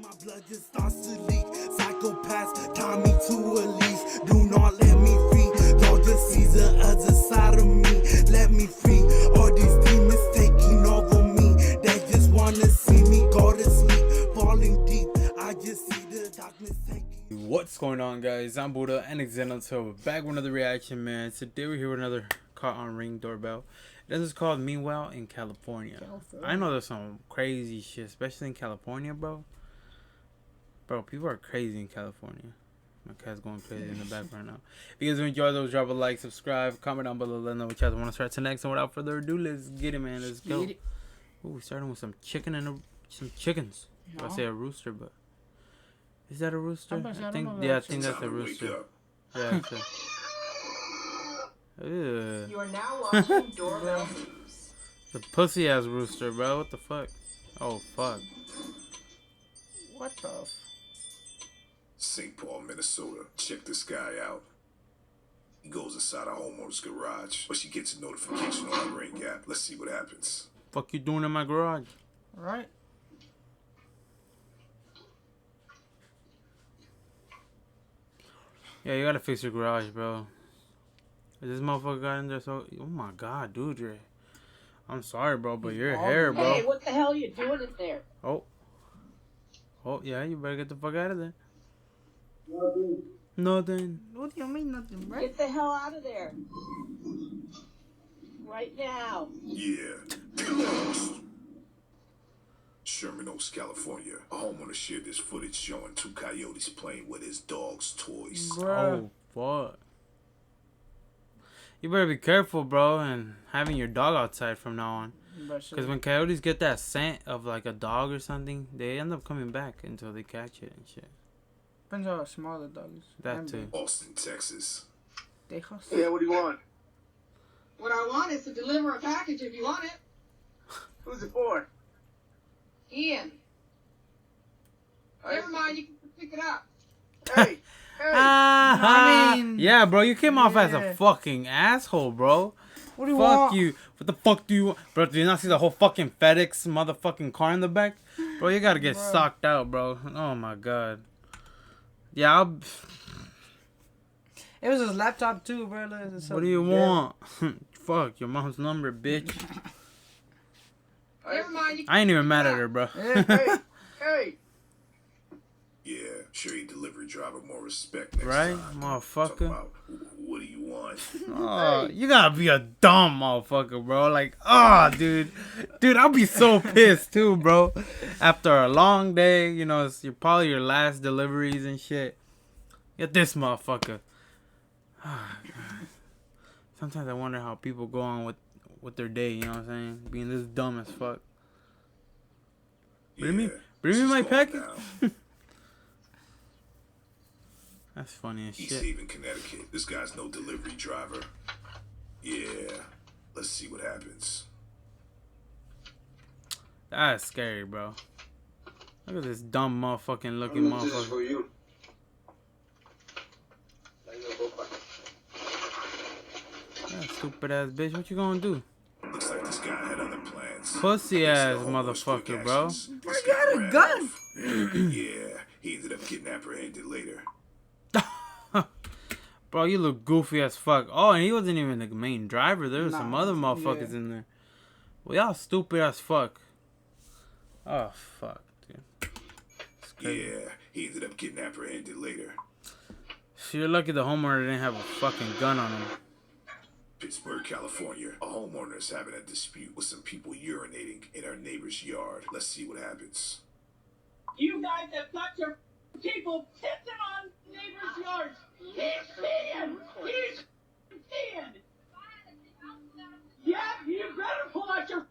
My blood just starts to leak. Psychopaths tie me to a leash. Do not let me free. Y'all just see the other side of me. Let me free. All these demons taking over me. They just wanna see me go to sleep. Falling deep. I just see the darkness taking. What's going on, guys? I'm Buddha and Xenon, so we're back with another reaction, man. Today we're here with another caught on Ring doorbell. This is called Meanwhile in California. I know there's some crazy shit, especially in California, bro. Bro, people are crazy in California. My cat's going crazy in the background now. If you guys enjoy those, drop a like, subscribe, comment down below, let me know what you guys want to start to next. And without further ado, let's get it, man. Let's go. Ooh, we're starting with some chicken and some chickons. No. I say a rooster, but is that a rooster? I think that's a rooster. Yeah. You are now watching Doorbell News. The pussy ass rooster, bro. What the fuck? Oh fuck. What the? St. Paul, Minnesota. Check this guy out. He goes inside a homeowner's garage, but she gets a notification on her ring app. Let's see what happens. Fuck you doing in my garage? Right. Yeah, you gotta fix your garage, bro. This motherfucker got in there so... Oh my god, dude. I'm sorry, bro, but your hair, bro. Hey, what the hell are you doing in there? Oh. Oh, yeah, you better get the fuck out of there. Nothing. What do you mean nothing, bro? Get the hell out of there. Right now. Yeah. Sherman Oaks, California. A homeowner shared this footage showing two coyotes playing with his dog's toys. Bruh. Oh, fuck. You better be careful, bro, and having your dog outside from now on. Because when coyotes get that scent of like a dog or something, they end up coming back until they catch it and shit. Depends on how small the dog is. That too. Austin, Texas. Texas. Yeah, what do you want? What I want is to deliver a package if you want it. Who's it for? Ian. Never mind, you can pick it up. Hey, hey. I mean, yeah, bro, you came off as a fucking asshole, bro. What do you want? Fuck you. What the fuck do you want? Bro, do you not see the whole fucking FedEx motherfucking car in the back? Bro, you gotta get socked out, bro. Oh my god. Yeah, it was his laptop too, bro. What do you want? Fuck, your mom's number, bitch. Never mind. I ain't even mad at her, bro. Hey, hey, hey. Yeah, show your delivery driver more respect next right, time. motherfucker? About, what do you want? Oh, you gotta be a dumb motherfucker, bro. Like, oh, dude. Dude, I'll be so pissed, too, bro. After a long day, you know, it's probably your last deliveries and shit. Get this motherfucker. Oh, sometimes I wonder how people go on with their day, you know what I'm saying? Being this dumb as fuck. Bring me my package. That's funny as East shit. Haven, Connecticut. This guy's no delivery driver. Yeah. Let's see what happens. That's scary, bro. Look at this dumb motherfucking looking motherfucker. For you. That stupid ass bitch. What you gonna do? Looks like this guy had other plans. Pussy ass motherfucker, bro. I got a gun. Yeah, he ended up getting apprehended later. Bro, you look goofy as fuck. Oh, and he wasn't even the main driver. There was some other motherfuckers in there. Well, y'all stupid as fuck. Oh, fuck, dude. Yeah, he ended up getting apprehended later. So you're lucky the homeowner didn't have a fucking gun on him. Pittsburgh, California. A homeowner is having a dispute with some people urinating in her neighbor's yard. Let's see what happens. You guys have got your people pissing on neighbors' yards. He's peeing! He's peeing! Yeah, you better pull out your...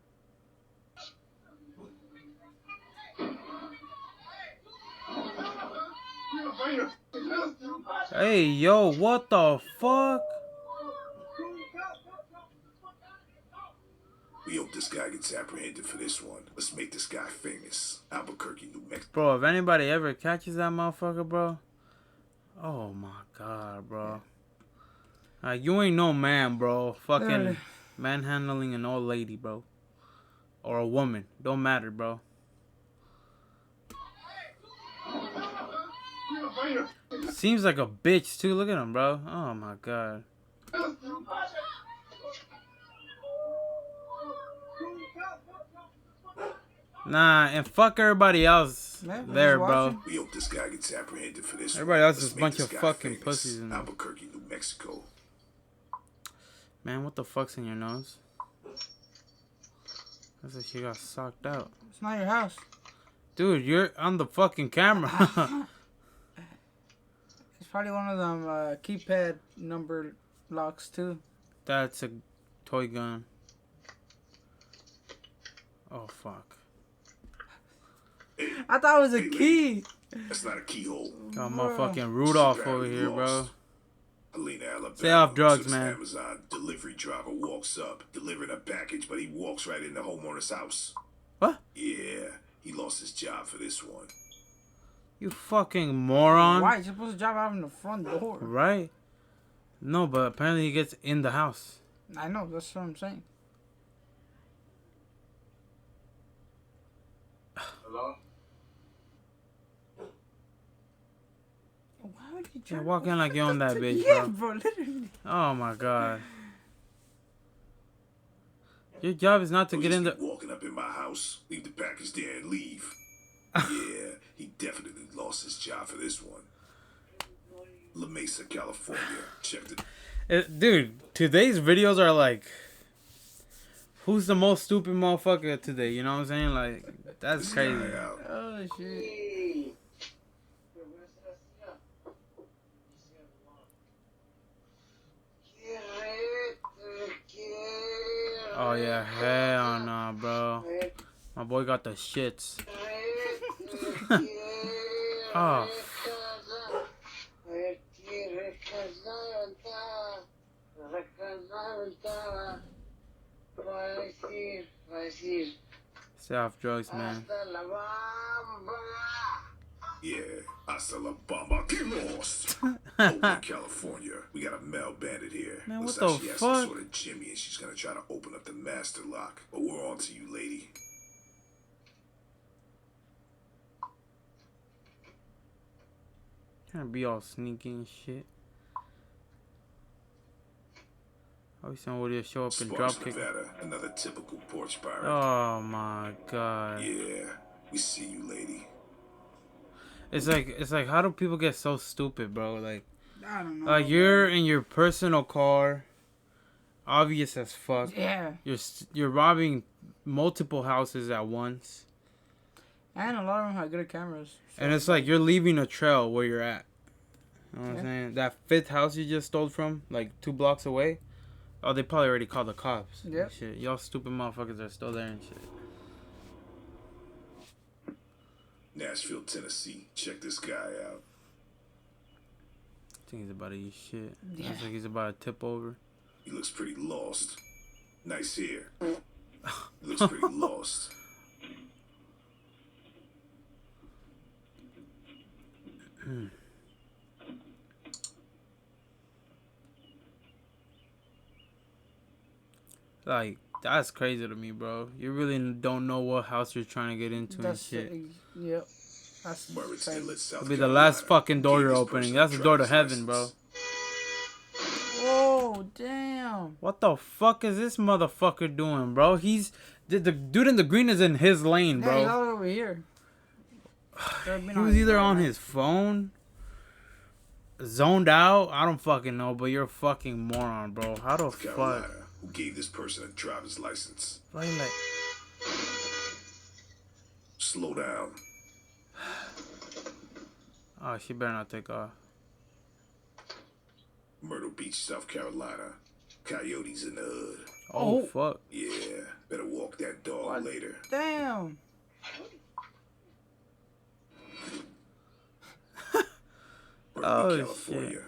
Hey, yo, what the fuck? We hope this guy gets apprehended for this one. Let's make this guy famous. Albuquerque, New Mexico. Bro, if anybody ever catches that motherfucker, bro. Oh my god, bro. You ain't no man, bro. Fucking manhandling an old lady, bro. Or a woman. Don't matter, bro. Seems like a bitch too. Look at him, bro. Oh my god. Nah, and fuck everybody else Yeah, we're there, just bro. watching. We hope this guy gets apprehended for this. Everybody one. else Let's is a make bunch this of guy fucking famous. pussies in there. Albuquerque, New Mexico. Man, what the fuck's in your nose? Looks like she got socked out. It's not your house. Dude, you're on the fucking camera. It's probably one of them keypad number locks too. That's a toy gun. Oh, fuck. I thought it was a key. That's not a keyhole. Got motherfucking Rudolph over Apparently here, bro. lost. Helena, Alabama. Stay off drugs, This man. Amazon delivery driver walks up, delivering a package, but he walks right in the homeowner's house. What? Yeah, he lost his job for this one. You fucking moron. Why? You're supposed to drive out in the front door. Right? No, but apparently he gets in the house. I know. That's what I'm saying. Hello? Why would you You're drive? walking like you own that bitch, Yeah, bro. bro. Literally. Oh my god. Your job is not to He'll get just in the. keep walking up in my house, leave the package there, and leave. Yeah, he definitely lost his job for this one. La Mesa, California. Check the Dude, today's videos are like, who's the most stupid motherfucker today? You know what I'm saying? Like, that's this crazy. guy out. Oh shit. Oh yeah, hell nah, bro. My boy got the shits. Oh, stay off drugs, man. Yeah, hasta la bamba. Get lost. Oakland, California. We got a male bandit here. Man, Looks what like the she has some fuck? sort of Jimmy and she's gonna try to open up the master lock. But we're on to you, lady. Trying to be all sneaky and shit. Always somebody to show up and drop Sparks, kick. Nevada. Another typical porch pirate. Oh my god. Yeah, we see you, lady. It's like how do people get so stupid, bro? Like I don't know. you're in your personal car, obvious as fuck. Yeah. You're robbing multiple houses at once, And a lot of them have good cameras. So and it's like you're leaving a trail where you're at. You know what I'm Yeah. saying? That fifth house you just stole from, like 2 blocks away. Oh, they probably already called the cops. and Yep. Shit, y'all stupid motherfuckers are still there and shit. Nashville, Tennessee. Check this guy out. I think he's about to eat shit. Yeah. Looks like he's about to tip over. He looks pretty lost. Nice hair. He looks pretty lost. Like, that's crazy to me, bro. You really don't know what house you're trying to get into that's and shit. Yep. That's Murray's crazy. Inlet, South It'll be the last Carolina. fucking door Gave you're this opening. person That's a the door to driver's heaven, bro. license. Whoa, damn. What the fuck is this motherfucker doing, bro? The dude in the green is in his lane, Yeah, he's bro. all over here. He was either on his phone, zoned out. I don't fucking know, but you're a fucking moron, bro. How the South fuck? Carolina, who gave this person a driver's license. Why you like? Slow down. Oh, she better not take off. Myrtle Beach, South Carolina. Coyotes in the hood. Oh, Oh. fuck. Yeah, better walk that dog What? later. Damn. Berkeley, Oh, California. shit.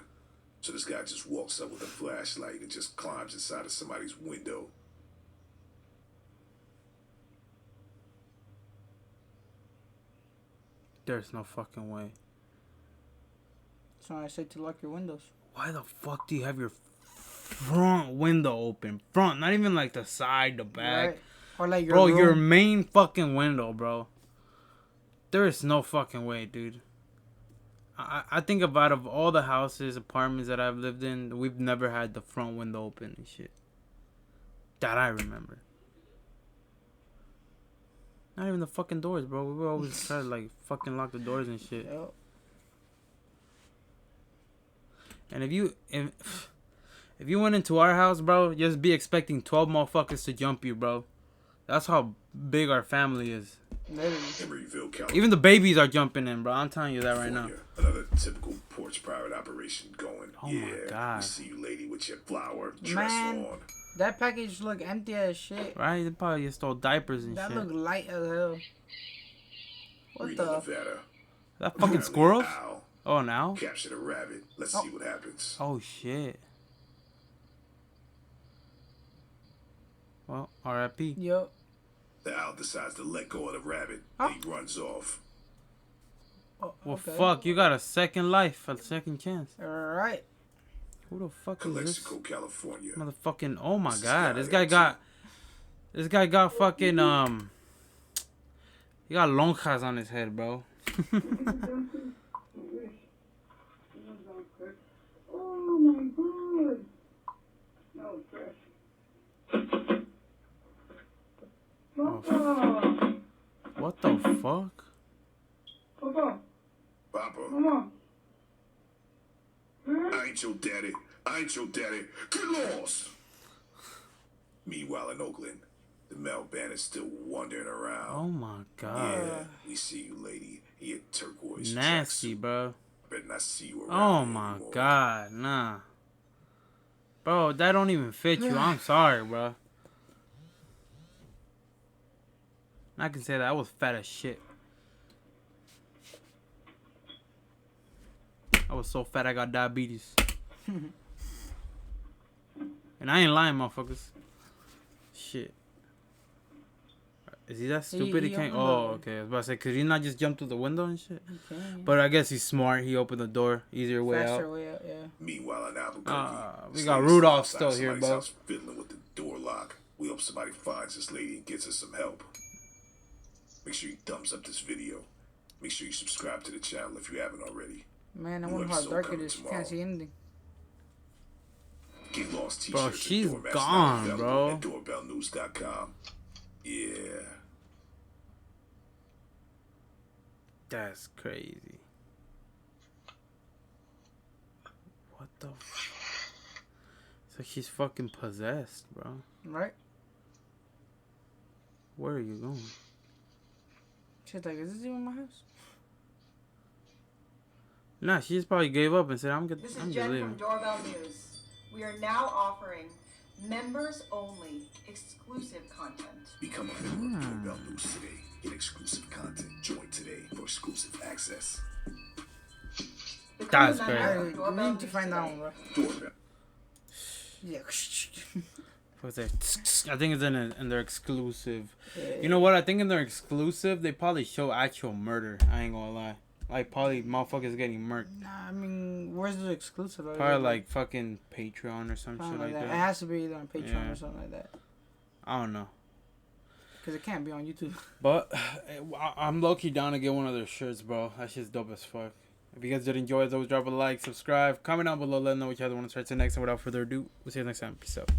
So this guy just walks up with a flashlight and just climbs inside of somebody's window. There's no fucking way. So I say to lock your windows. Why the fuck do you have your front window open? Front, not even like the side, the back. Right? Or like your Bro, room. your main fucking window, bro. There is no fucking way, dude. I think of out of all the houses, apartments that I've lived in, we've never had the front window open and shit. That I remember. Not even the fucking doors, bro. We would always try to like fucking lock the doors and shit. Yep. And if you went into our house, bro, just be expecting 12 motherfuckers to jump you, bro. That's how big our family is. Emeryville, California. Even the babies are jumping in, bro. I'm telling you that right now. Another typical porch private operation going. Oh yeah, my God. we see you, lady, with your flower dress Man. on. That package look empty as shit. Right? They probably just stole diapers and That shit. look light as hell. What Reno, the? Nevada. That fucking squirrels? Owl Oh, now? captured a rabbit. Let's see what happens. Oh, shit. Well, R.I.P. Yup. The owl decides to let go of the rabbit. Huh? He runs off. Oh, Well, okay. fuck. You got a second life, a second chance. Alright. Who the fuck is this? Calexico, California. Motherfucking, oh my This is God. guy This guy got fucking, he got lonjas on his head, bro. Oh my god. No, fresh. Papa. What the fuck? Papa. Papa, Mama. I ain't your daddy. I ain't your daddy. Get lost. Meanwhile, in Oakland, the mail ban is still wandering around. Oh my God. Yeah, we see you, lady. He a turquoise. Nasty, tracksuit. bro. Better not see you around. Oh here my anymore. God. Nah. Bro, that don't even fit you. I'm sorry, bro. I can say that I was fat as shit. I was so fat I got diabetes. And I ain't lying, motherfuckers. Shit. Is he that stupid? He he can't. opened Oh, the- okay. I was about to say, could he not just jump through the window and shit? Okay. But I guess he's smart. He opened the door. Easier way Faster out. way out, yeah. Meanwhile, in Albuquerque, We this got lady's Rudolph outside still here, somebody's bro. house fiddling with the door lock. We hope somebody finds this lady and gets us some help. Make sure you thumbs up this video. Make sure you subscribe to the channel if you haven't already. Man, I New wonder how episode dark it coming is. You tomorrow. can't see anything. Get lost t-shirts Bro, and she's doormats gone, now bro. available at doorbellnews.com. Yeah. That's crazy. What the f- It's like she's fucking possessed, bro. Right? Where are you going? She's like, is this even my house? Nah, she just probably gave up and said, I'm This just is Jen from leaving. Doorbell News. We are now offering members only exclusive content. Become a member of Doorbell News today. Get exclusive content. Join today for exclusive access. Become That's a member great. of Alright, we Doorbell need to News find that today. one, bro. Doorbell. Yeah. What's that? I think it's in their exclusive. Yeah. You know what? I think in their exclusive, they probably show actual murder. I ain't gonna lie. Like, probably motherfuckers getting murked. Nah, I mean, where's the exclusive? Probably like fucking Patreon or some something shit like like that. It that. has to be either on Patreon Yeah. or something like that. I don't know. Because it can't be on YouTube. But I'm low-key down to get one of their shirts, bro. That shit's dope as fuck. If you guys did enjoy it, always drop a like, subscribe, comment down below, let me know what you guys want to start to next. And without further ado, we'll see you next time. Peace out.